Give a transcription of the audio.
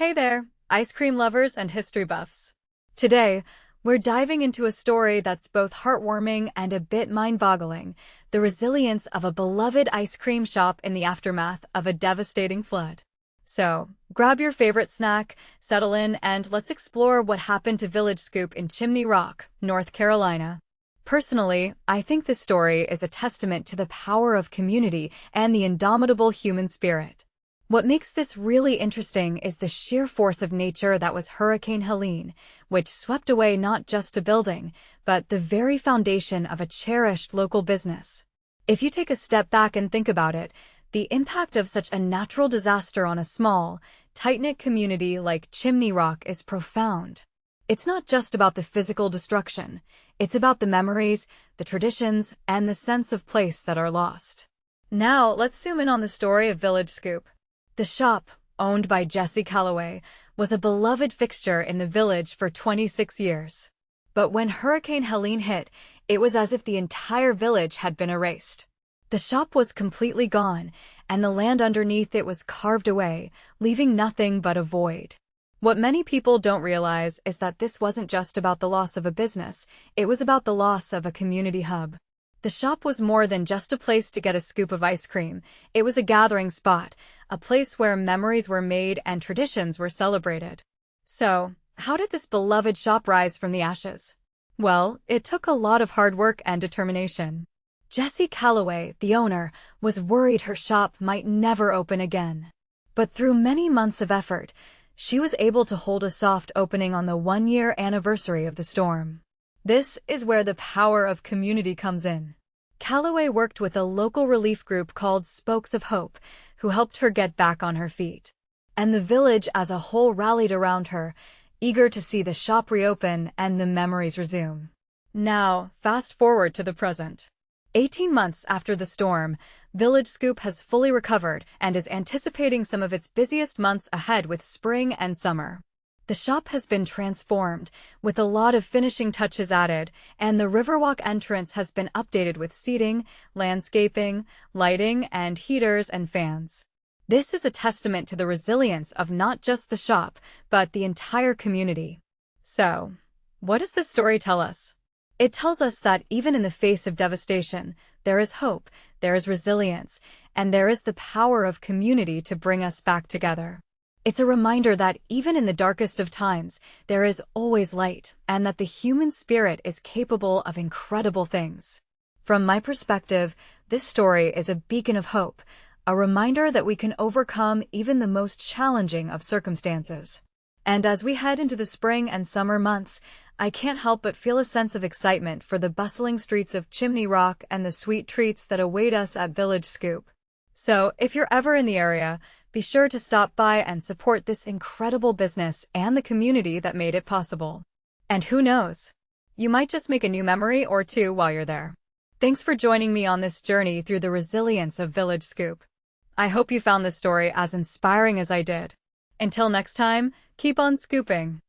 Hey there, ice cream lovers and history buffs. Today, we're diving into a story that's both heartwarming and a bit mind-boggling, the resilience of a beloved ice cream shop in the aftermath of a devastating flood. So, grab your favorite snack, settle in, and let's explore what happened to Village Scoop in Chimney Rock, North Carolina. Personally, I think this story is a testament to the power of community and the indomitable human spirit. What makes this really interesting is the sheer force of nature that was Hurricane Helene, which swept away not just a building, but the very foundation of a cherished local business. If you take a step back and think about it, the impact of such a natural disaster on a small, tight-knit community like Chimney Rock is profound. It's not just about the physical destruction, it's about the memories, the traditions, and the sense of place that are lost. Now, let's zoom in on the story of Village Scoop. The shop, owned by Jessie Callaway, was a beloved fixture in the village for 26 years. But when Hurricane Helene hit, it was as if the entire village had been erased. The shop was completely gone, and the land underneath it was carved away, leaving nothing but a void. What many people don't realize is that this wasn't just about the loss of a business, it was about the loss of a community hub. The shop was more than just a place to get a scoop of ice cream. It was a gathering spot, a place where memories were made and traditions were celebrated. So, how did this beloved shop rise from the ashes? Well, it took a lot of hard work and determination. Jessie Callaway, the owner, was worried her shop might never open again. But through many months of effort, she was able to hold a soft opening on the one-year anniversary of the storm. This is where the power of community comes in. Callaway worked with a local relief group called Spokes of Hope, who helped her get back on her feet. And the village as a whole rallied around her, eager to see the shop reopen and the memories resume. Now, fast forward to the present. 18 months after the storm, Village Scoop has fully recovered and is anticipating some of its busiest months ahead with spring and summer. The shop has been transformed, with a lot of finishing touches added, and the Riverwalk entrance has been updated with seating, landscaping, lighting, and heaters and fans. This is a testament to the resilience of not just the shop, but the entire community. So, what does this story tell us? It tells us that even in the face of devastation, there is hope, there is resilience, and there is the power of community to bring us back together. It's a reminder that even in the darkest of times, there is always light, and that the human spirit is capable of incredible things. From my perspective, this story is a beacon of hope, a reminder that we can overcome even the most challenging of circumstances. And as we head into the spring and summer months, I can't help but feel a sense of excitement for the bustling streets of Chimney Rock and the sweet treats that await us at Village Scoop. So, if you're ever in the area, be sure to stop by and support this incredible business and the community that made it possible. And who knows? You might just make a new memory or two while you're there. Thanks for joining me on this journey through the resilience of Village Scoop. I hope you found this story as inspiring as I did. Until next time, keep on scooping.